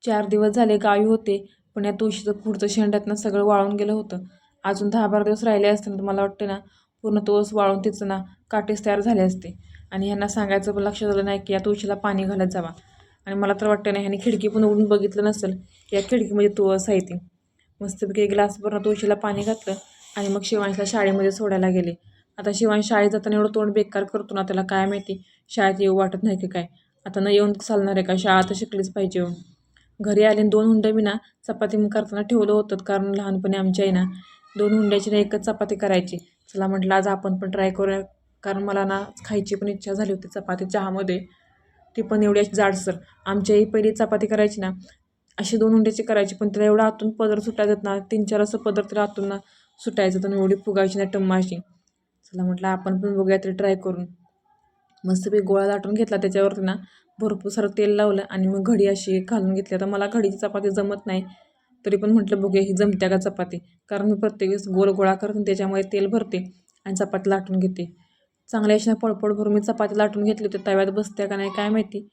4 दिवस झाले गावी होते, पण या तुळशीचं पुढचं शेंड्यातनं सगळं वाळून गेलं होतं. अजून 10-12 दिवस राहिले असते ना तर मला वाटते ना पूर्ण तुळस वाळून तिचं ना काटेच तयार झाले असते. आणि ह्यांना सांगायचं पण लक्षात आलं नाही की या तुळशीला पाणी घालत जावा. आणि मला तर वाटतं ना ह्यांनी खिडकी पण उघडून बघितलं नसेल की या खिडकीमध्ये तुळस आहे ती. मस्तपैकी एक ग्लासभर तुळशीला पाणी घातलं आणि मग शिवांशला शाळेमध्ये सोडायला गेले. आता शिवांश शाळेत जाताना एवढं तोंड बेकार करतो ना, त्याला काय माहिती शाळेत येऊ वाटत नाही की काय. आता न येऊन चालणार आहे का, शाळा तर शिकलीच पाहिजे हो. घरी आले 2 हुंडे मी ना चपाती करताना ठेवलं होतं, कारण लहानपणी आमच्या आई ना 2 हुंड्याची ना 1च चपाती करायची. चला म्हटलं आज आपण पण ट्राय करूया, कारण मला ना खायची पण इच्छा झाली होती चपाती चहामध्ये, ती पण एवढी अशी जाडसर. आमची आई पहिली चपाती करायची ना अशी 2 हुंड्याची करायची, पण तिला एवढा आतून पदर सुटायचं ना 3-4 असं पदर तिला आतून ना सुटायचं, तर एवढी फुगायची ना टम्मा अशी. चला म्हटलं आपण पण बघूया तरी ट्राय करून. मस्तपैकी गोळा लाटून घेतला, त्याच्यावरती ना भरपूर सारं तेल लावलं आणि मग घडी अशी घालून घेतली. आता मला घडीची चपाती जमत नाही, तरी पण म्हटलं बघूया ही जमत्या का चपाती, कारण मी प्रत्येक वेळेस गोल गोळा करते त्याच्यामुळे तेल भरते आणि चपाती लाटून घेते. चांगल्या अशा पळपळ भरून मी चपाती लाटून घेतली होती. तव्यात बसत्या का नाही काय माहिती,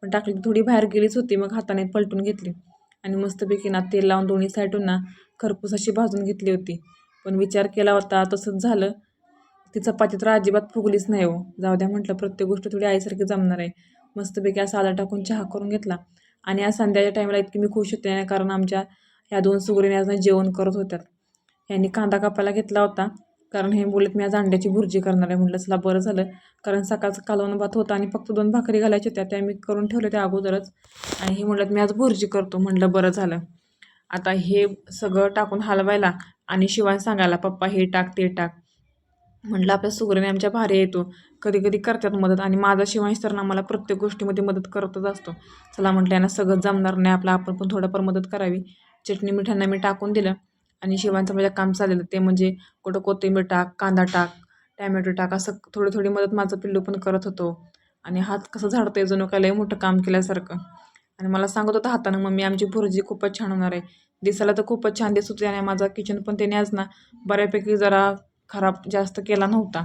पण टाकली थोडी बाहेर गेलीच होती. मग हाताने पलटून घेतली आणि मस्तपैकी ना तेल लावून दोन्ही साईडून ना खरपूस अशी भाजून घेतली होती. पण विचार केला होता तसंच झालं, ती चपाती तर अजिबात फुगलीच नाही हो. जाऊ द्या म्हटलं, प्रत्येक गोष्ट थोडी आईसारखी जमणार आहे. मस्तपैकी असा आलं टाकून चहा करून घेतला आणि आज संध्याच्या टाईमला इतकी मी खुश होते ना, कारण आमच्या ह्या 2 सुगरीने आज जेवण करत होत्या. यांनी कांदा कापायला घेतला होता, कारण हे बोलत मी आज अंड्याची भुर्जी करणार आहे. म्हटलं चला बरं झालं, कारण सकाळचं कालवण भात होता आणि फक्त 2 भाकरी घालायच्या होत्या, त्या मी करून ठेवल्या त्या अगोदरच. आणि हे म्हटलं मी आज भुर्जी करतो. म्हटलं बरं झालं. आता हे सगळं टाकून हलवायला आणि शिवाय सांगायला पप्पा हे टाक ते टाक. म्हटलं आपल्या सुगरीने आमच्या भारी येतो, कधी कधी करतात मदत, आणि माझा शिवांश तर ना मला प्रत्येक गोष्टीमध्ये मदत करतच असतो. चला म्हटलं यांना सगळं जमणार नाही, आपलं आपण पण थोडंफार मदत करावी. चटणी मिठांना मी टाकून दिलं आणि शिवांचं माझं काम चाललेलं, ते म्हणजे कुठं कोथिंबीर टाक, कांदा टाक, टॅमॅटो टाक, असं थोडी थोडी मदत माझं पिल्लू पण करत होतो. आणि हात कसं झाडतंय जणू काय लय मोठं काम केल्यासारखं. आणि मला सांगत होता हातानं मम्मी आमची भुर्जी खूपच छान होणार आहे. दिसायला तर खूपच छान दिसत होती आणि माझा किचन पण त्याने आज ना बऱ्यापैकी जरा खराब जास्त केला नव्हता.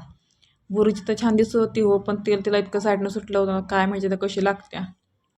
भुर्जी तर छान दिसत होती हो, पण तेल तिला इतकं साईडनं सुटलं होतं काय माहिती तर कशी लागत्या.